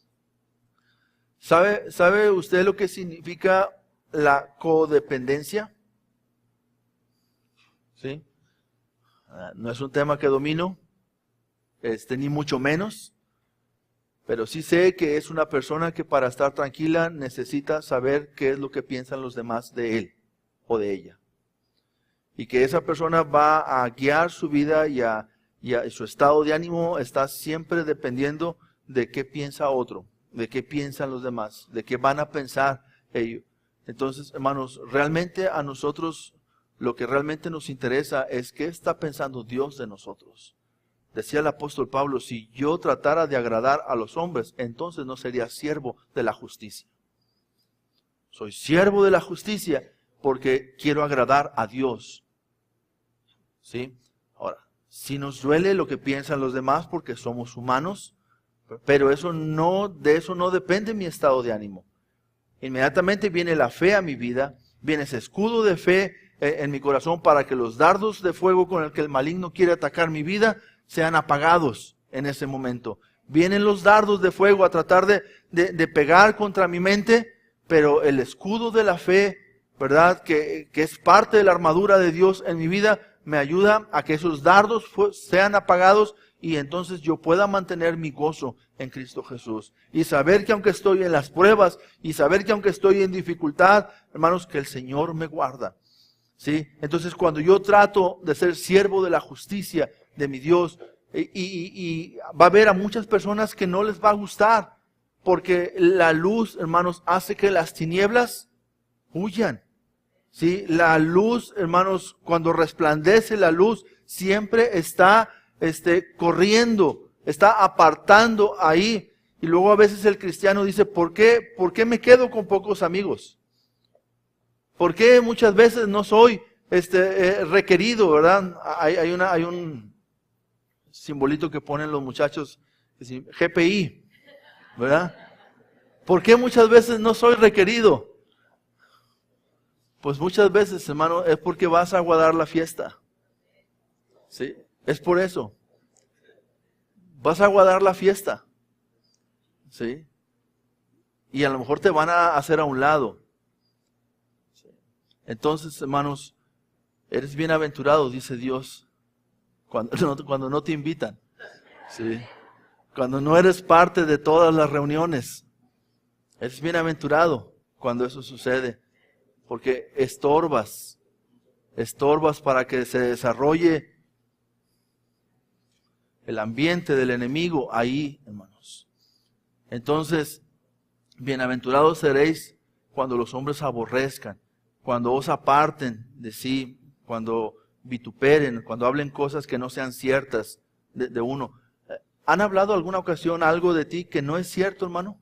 ¿Sabe usted lo que significa la codependencia? ¿Sí? No es un tema que domino, ni mucho menos. Pero sí sé que es una persona que para estar tranquila necesita saber qué es lo que piensan los demás de él o de ella. Y que esa persona va a guiar su vida y su estado de ánimo está siempre dependiendo de qué piensa otro, de qué piensan los demás, de qué van a pensar ellos. Entonces, hermanos, realmente a nosotros lo que realmente nos interesa es qué está pensando Dios de nosotros. Decía el apóstol Pablo, si yo tratara de agradar a los hombres, entonces no sería siervo de la justicia. Soy siervo de la justicia porque quiero agradar a Dios. ¿Sí? Ahora, si nos duele lo que piensan los demás porque somos humanos, pero de eso no depende mi estado de ánimo. Inmediatamente viene la fe a mi vida, viene ese escudo de fe en mi corazón para que los dardos de fuego con el que el maligno quiere atacar mi vida sean apagados en ese momento. Vienen los dardos de fuego a tratar de pegar contra mi mente, pero el escudo de la fe, ¿verdad? Que es parte de la armadura de Dios en mi vida, me ayuda a que esos dardos sean apagados y entonces yo pueda mantener mi gozo en Cristo Jesús. Y saber que aunque estoy en las pruebas y saber que aunque estoy en dificultad, hermanos, que el Señor me guarda. ¿Sí? Entonces cuando yo trato de ser siervo de la justicia de mi Dios, y va a haber a muchas personas que no les va a gustar, porque la luz, hermanos, hace que las tinieblas huyan. ¿Sí? La luz, hermanos, cuando resplandece la luz, siempre está corriendo, está apartando ahí. Y luego a veces el cristiano dice, ¿por qué me quedo con pocos amigos? ¿Por qué muchas veces no soy requerido, verdad? Hay un simbolito que ponen los muchachos, GPI, ¿verdad? ¿Por qué muchas veces no soy requerido? Pues muchas veces, hermano, es porque vas a aguardar la fiesta. ¿Sí? Es por eso. Vas a aguardar la fiesta. ¿Sí? Y a lo mejor te van a hacer a un lado. ¿Sí? Entonces, hermanos, eres bienaventurado, dice Dios, cuando no te invitan. ¿Sí? Cuando no eres parte de todas las reuniones. Eres bienaventurado cuando eso sucede. Porque estorbas para que se desarrolle el ambiente del enemigo ahí, hermanos. Entonces, bienaventurados seréis cuando los hombres aborrezcan, cuando os aparten de sí, cuando vituperen, cuando hablen cosas que no sean ciertas de uno. ¿Han hablado alguna ocasión algo de ti que no es cierto, hermano?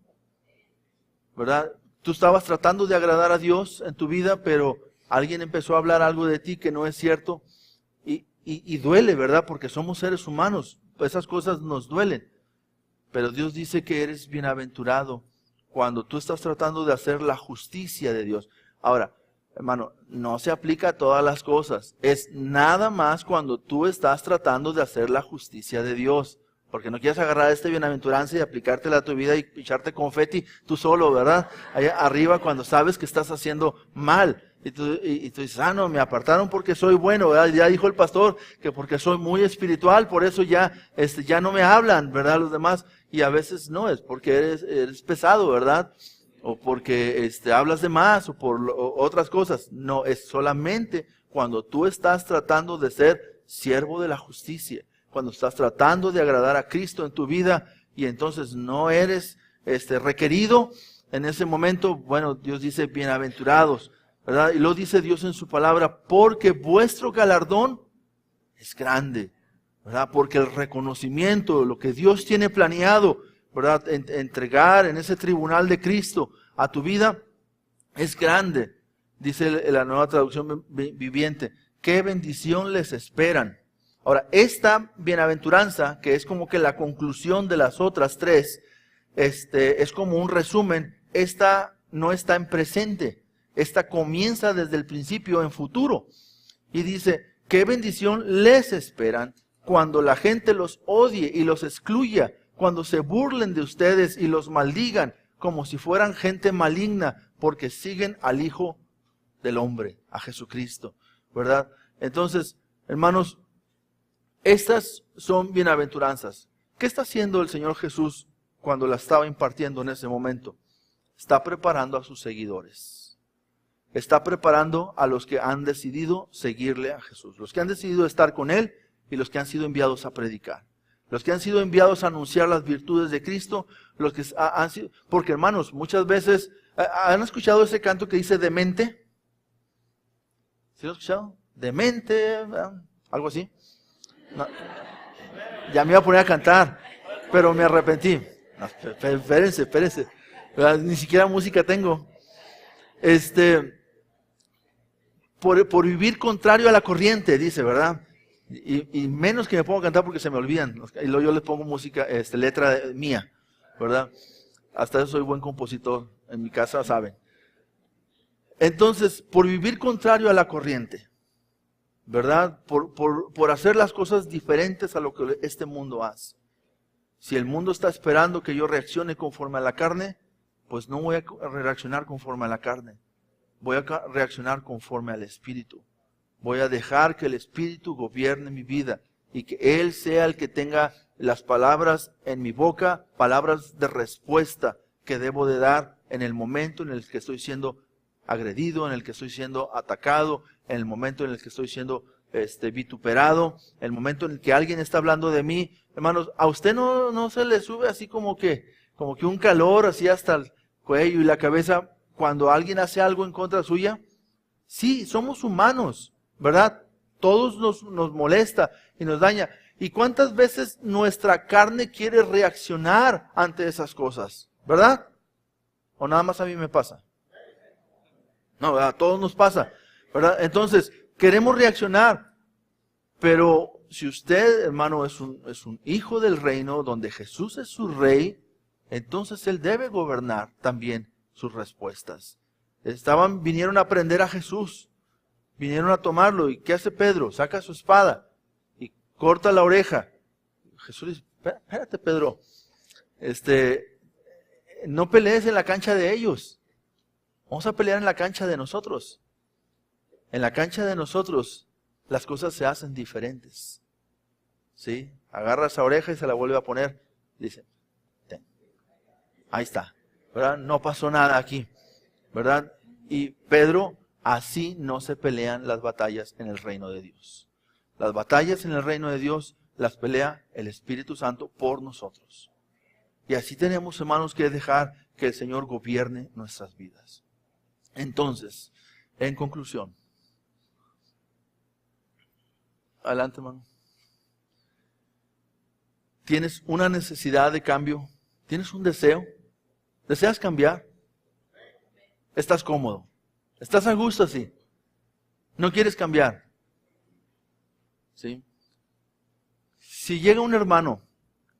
¿Verdad? Tú estabas tratando de agradar a Dios en tu vida, pero alguien empezó a hablar algo de ti que no es cierto. Y duele, ¿verdad? Porque somos seres humanos. Esas cosas nos duelen. Pero Dios dice que eres bienaventurado cuando tú estás tratando de hacer la justicia de Dios. Ahora, hermano, no se aplica a todas las cosas. Es nada más cuando tú estás tratando de hacer la justicia de Dios. Porque no quieres agarrar esta bienaventuranza y aplicártela a tu vida y echarte confeti tú solo, ¿verdad? Allá arriba cuando sabes que estás haciendo mal. Y tú dices, no, me apartaron porque soy bueno, ¿verdad? Ya dijo el pastor que porque soy muy espiritual, por eso ya no me hablan, ¿verdad? Los demás. Y a veces no, es porque eres pesado, ¿verdad? O porque hablas de más o por otras cosas. No, es solamente cuando tú estás tratando de ser siervo de la justicia. Cuando estás tratando de agradar a Cristo en tu vida y entonces no eres requerido en ese momento, bueno, Dios dice bienaventurados, ¿verdad? Y lo dice Dios en su palabra, porque vuestro galardón es grande, ¿verdad? Porque el reconocimiento, lo que Dios tiene planeado, ¿verdad? Entregar en ese tribunal de Cristo a tu vida es grande, dice la Nueva Traducción Viviente. ¡Qué bendición les esperan! Ahora, esta bienaventuranza, que es como que la conclusión de las otras tres, es como un resumen, esta no está en presente, esta comienza desde el principio en futuro. Y dice, qué bendición les esperan cuando la gente los odie y los excluya, cuando se burlen de ustedes y los maldigan, como si fueran gente maligna, porque siguen al Hijo del Hombre, a Jesucristo, ¿verdad? Entonces, hermanos, estas son bienaventuranzas. ¿Qué está haciendo el Señor Jesús cuando la estaba impartiendo en ese momento, está preparando a sus seguidores. Está preparando a los que han decidido seguirle a Jesús. Los que han decidido estar con Él y los que han sido enviados a predicar. Los que han sido enviados a anunciar las virtudes de Cristo. Los que han sido, porque hermanos, muchas veces, ¿han escuchado ese canto que dice demente? ¿Sí lo han escuchado? Demente, ¿verdad? Algo así. No. Ya me iba a poner a cantar, pero me arrepentí. No, espérense. ¿Verdad? Ni siquiera música tengo. Por vivir contrario a la corriente, dice, ¿verdad? Y menos que me pongo a cantar porque se me olvidan. Y luego yo les pongo música, letra mía, ¿verdad? Hasta eso soy buen compositor. En mi casa saben. Entonces, por vivir contrario a la corriente, ¿verdad? Por hacer las cosas diferentes a lo que este mundo hace. Si el mundo está esperando que yo reaccione conforme a la carne, pues no voy a reaccionar conforme a la carne. Voy a reaccionar conforme al Espíritu. Voy a dejar que el Espíritu gobierne mi vida y que Él sea el que tenga las palabras en mi boca, palabras de respuesta que debo de dar en el momento en el que estoy siendo agredido, en el que estoy siendo atacado, en el momento en el que estoy siendo vituperado, en el momento en el que alguien está hablando de mí. Hermanos, ¿a usted no se le sube así como que un calor así hasta el cuello y la cabeza cuando alguien hace algo en contra suya? Sí, somos humanos, ¿verdad? Todos nos molesta y nos daña. ¿Y cuántas veces nuestra carne quiere reaccionar ante esas cosas? ¿Verdad? ¿O nada más a mí me pasa? No, a todos nos pasa, ¿verdad? Entonces, queremos reaccionar, pero si usted, hermano, es un hijo del reino donde Jesús es su rey, entonces Él debe gobernar también sus respuestas. Vinieron a aprender a Jesús, vinieron a tomarlo, ¿y qué hace Pedro? Saca su espada y corta la oreja. Jesús dice, espérate Pedro, no pelees en la cancha de ellos. Vamos a pelear en la cancha de nosotros. En la cancha de nosotros las cosas se hacen diferentes. ¿Sí? Agarra esa oreja y se la vuelve a poner. Dice, ten. Ahí está. ¿Verdad? No pasó nada aquí. ¿Verdad? Y Pedro, así no se pelean las batallas en el reino de Dios. Las batallas en el reino de Dios las pelea el Espíritu Santo por nosotros. Y así tenemos, hermanos, que dejar que el Señor gobierne nuestras vidas. Entonces, en conclusión, adelante, hermano. ¿Tienes una necesidad de cambio? ¿Tienes un deseo? ¿Deseas cambiar? ¿Estás cómodo? ¿Estás a gusto así? ¿No quieres cambiar? ¿Sí? Si llega un hermano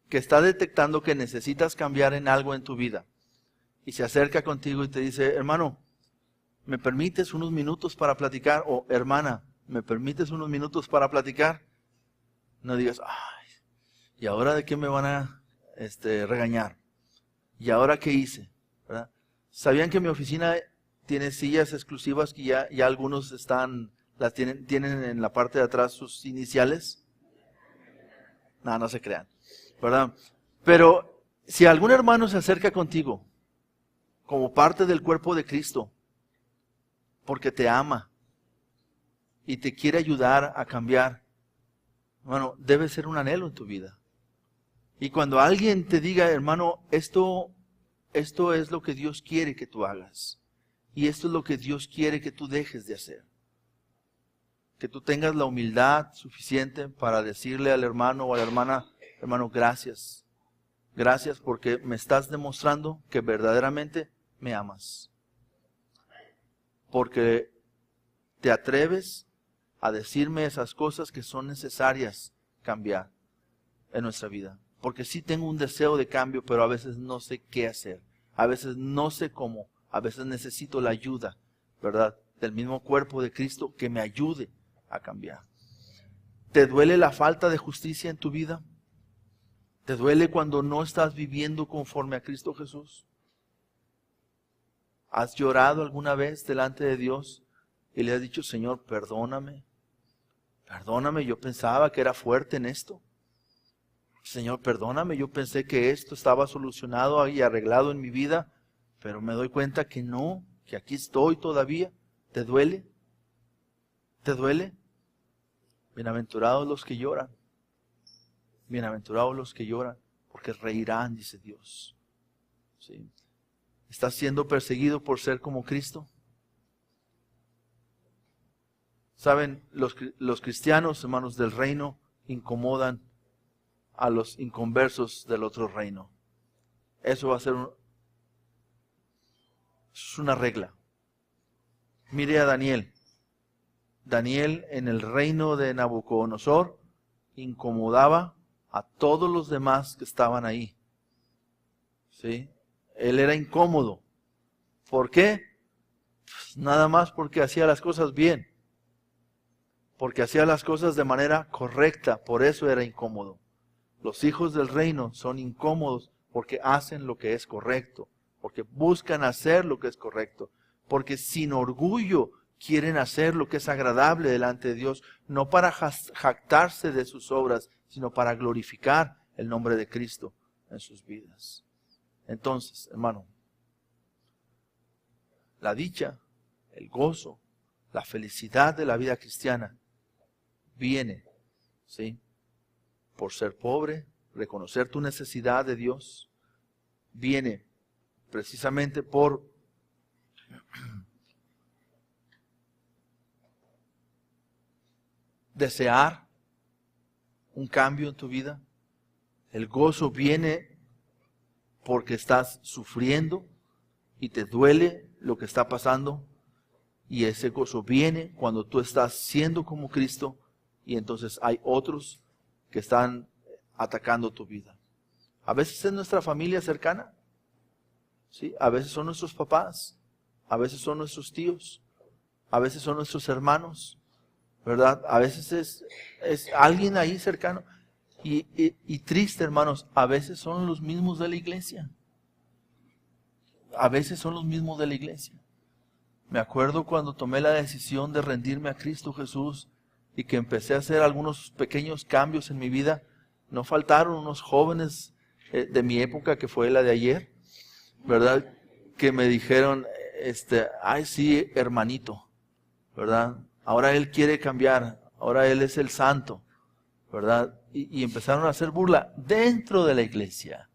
que está detectando que necesitas cambiar en algo en tu vida y se acerca contigo y te dice, hermano, ¿me permites unos minutos para platicar? O hermana, ¿me permites unos minutos para platicar? No digas, ay, ¿y ahora de qué me van a regañar? ¿Y ahora qué hice? ¿Verdad? ¿Sabían que mi oficina tiene sillas exclusivas que ya algunos tienen en la parte de atrás sus iniciales? No se crean, ¿verdad? Pero si algún hermano se acerca contigo como parte del cuerpo de Cristo, porque te ama y te quiere ayudar a cambiar, bueno, debe ser un anhelo en tu vida. Y cuando alguien te diga, hermano, esto es lo que Dios quiere que tú hagas, y esto es lo que Dios quiere que tú dejes de hacer, que tú tengas la humildad suficiente para decirle al hermano o a la hermana, hermano, gracias porque me estás demostrando que verdaderamente me amas. Porque te atreves a decirme esas cosas que son necesarias cambiar en nuestra vida. Porque sí tengo un deseo de cambio, pero a veces no sé qué hacer. A veces no sé cómo. A veces necesito la ayuda, ¿verdad? Del mismo cuerpo de Cristo que me ayude a cambiar. ¿Te duele la falta de justicia en tu vida? ¿Te duele cuando no estás viviendo conforme a Cristo Jesús? ¿Has llorado alguna vez delante de Dios y le has dicho, Señor, perdóname? Perdóname, yo pensaba que era fuerte en esto. Señor, perdóname, yo pensé que esto estaba solucionado y arreglado en mi vida, pero me doy cuenta que no, que aquí estoy todavía. ¿Te duele? ¿Te duele? Bienaventurados los que lloran. Bienaventurados los que lloran, porque reirán, dice Dios. ¿Sí? ¿Estás siendo perseguido por ser como Cristo? Saben, los cristianos, hermanos del reino, incomodan a los inconversos del otro reino. Eso va a ser es una regla. Mire a Daniel. Daniel en el reino de Nabucodonosor incomodaba a todos los demás que estaban ahí. ¿Sí? Él era incómodo. ¿Por qué? Pues nada más porque hacía las cosas bien. Porque hacía las cosas de manera correcta. Por eso era incómodo. Los hijos del reino son incómodos porque hacen lo que es correcto. Porque buscan hacer lo que es correcto. Porque sin orgullo quieren hacer lo que es agradable delante de Dios. No para jactarse de sus obras, sino para glorificar el nombre de Cristo en sus vidas. Entonces, hermano, la dicha, el gozo, la felicidad de la vida cristiana viene, ¿sí?, por ser pobre, reconocer tu necesidad de Dios. Viene precisamente por desear un cambio en tu vida. El gozo viene porque estás sufriendo y te duele lo que está pasando. Y ese gozo viene cuando tú estás siendo como Cristo y entonces hay otros que están atacando tu vida. A veces es nuestra familia cercana, ¿sí? A veces son nuestros papás, a veces son nuestros tíos, a veces son nuestros hermanos, ¿verdad? A veces es alguien ahí cercano. Y triste, hermanos, a veces son los mismos de la iglesia. A veces son los mismos de la iglesia. Me acuerdo cuando tomé la decisión de rendirme a Cristo Jesús y que empecé a hacer algunos pequeños cambios en mi vida. No faltaron unos jóvenes de mi época, que fue la de ayer, ¿verdad?, que me dijeron, ay sí, hermanito, ¿verdad? Ahora él quiere cambiar, ahora él es el santo, ¿verdad? Y empezaron a hacer burla dentro de la iglesia.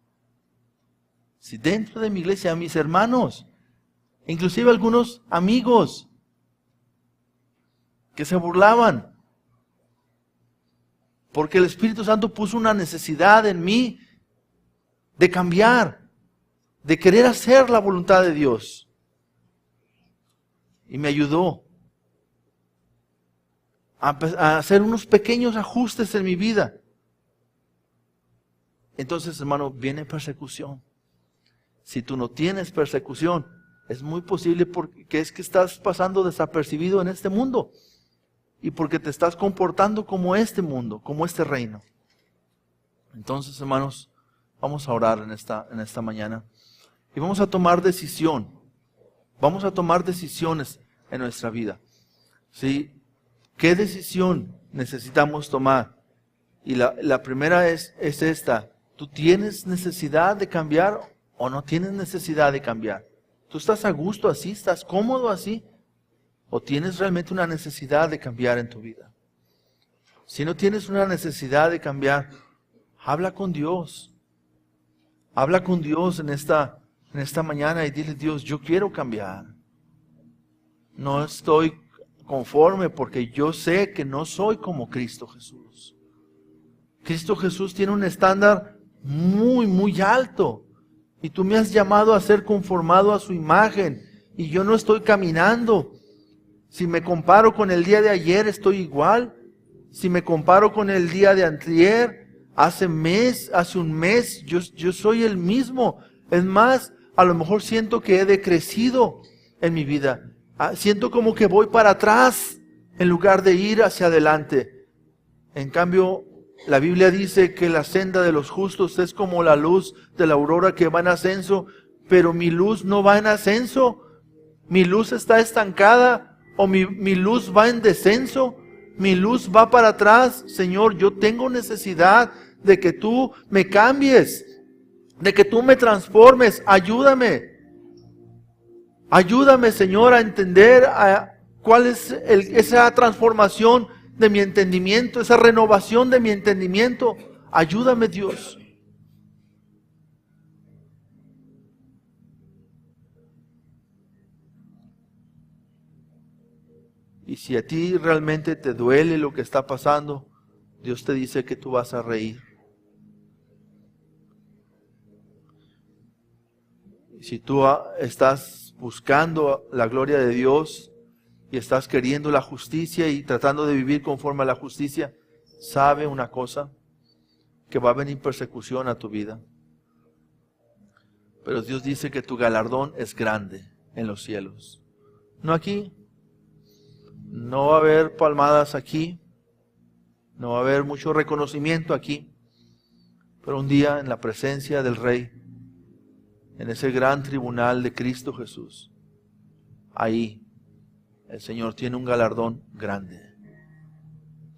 Sí, dentro de mi iglesia, mis hermanos, inclusive algunos amigos que se burlaban. Porque el Espíritu Santo puso una necesidad en mí de cambiar, de querer hacer la voluntad de Dios. Y me ayudó a hacer unos pequeños ajustes en mi vida. Entonces, hermano, viene persecución. Si tú no tienes persecución, es muy posible porque es que estás pasando desapercibido en este mundo. Y porque te estás comportando como este mundo, como este reino. Entonces, hermanos, vamos a orar en esta mañana. Y vamos a tomar decisión. Vamos a tomar decisiones en nuestra vida. ¿Sí? ¿Qué decisión necesitamos tomar? Y la primera es esta. ¿Tú tienes necesidad de cambiar o no tienes necesidad de cambiar? ¿Tú estás a gusto así? ¿Estás cómodo así? ¿O tienes realmente una necesidad de cambiar en tu vida? Si no tienes una necesidad de cambiar, habla con Dios. Habla con Dios en esta mañana y dile: Dios, yo quiero cambiar. No estoy conforme porque yo sé que no soy como Cristo Jesús. Cristo Jesús tiene un estándar muy, muy alto. Y tú me has llamado a ser conformado a su imagen. Y yo no estoy caminando. Si me comparo con el día de ayer, estoy igual. Si me comparo con el día de antier, hace un mes, yo soy el mismo. Es más, a lo mejor siento que he decrecido en mi vida. Siento como que voy para atrás en lugar de ir hacia adelante. En cambio, la Biblia dice que la senda de los justos es como la luz de la aurora que va en ascenso, pero mi luz no va en ascenso. Mi luz está estancada. O mi luz va en descenso, mi luz va para atrás. Señor, yo tengo necesidad de que tú me cambies, de que tú me transformes. Ayúdame. Ayúdame, Señor, a entender cuál es esa transformación de mi entendimiento, esa renovación de mi entendimiento. Ayúdame, Dios. Y si a ti realmente te duele lo que está pasando, Dios te dice que tú vas a reír. Y si tú estás buscando la gloria de Dios y estás queriendo la justicia y tratando de vivir conforme a la justicia, sabe una cosa, que va a venir persecución a tu vida. Pero Dios dice que tu galardón es grande en los cielos. No aquí. No va a haber palmadas aquí. No va a haber mucho reconocimiento aquí. Pero un día en la presencia del Rey, en ese gran tribunal de Cristo Jesús, ahí el Señor tiene un galardón grande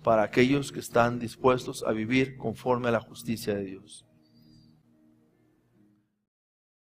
para aquellos que están dispuestos a vivir conforme a la justicia de Dios.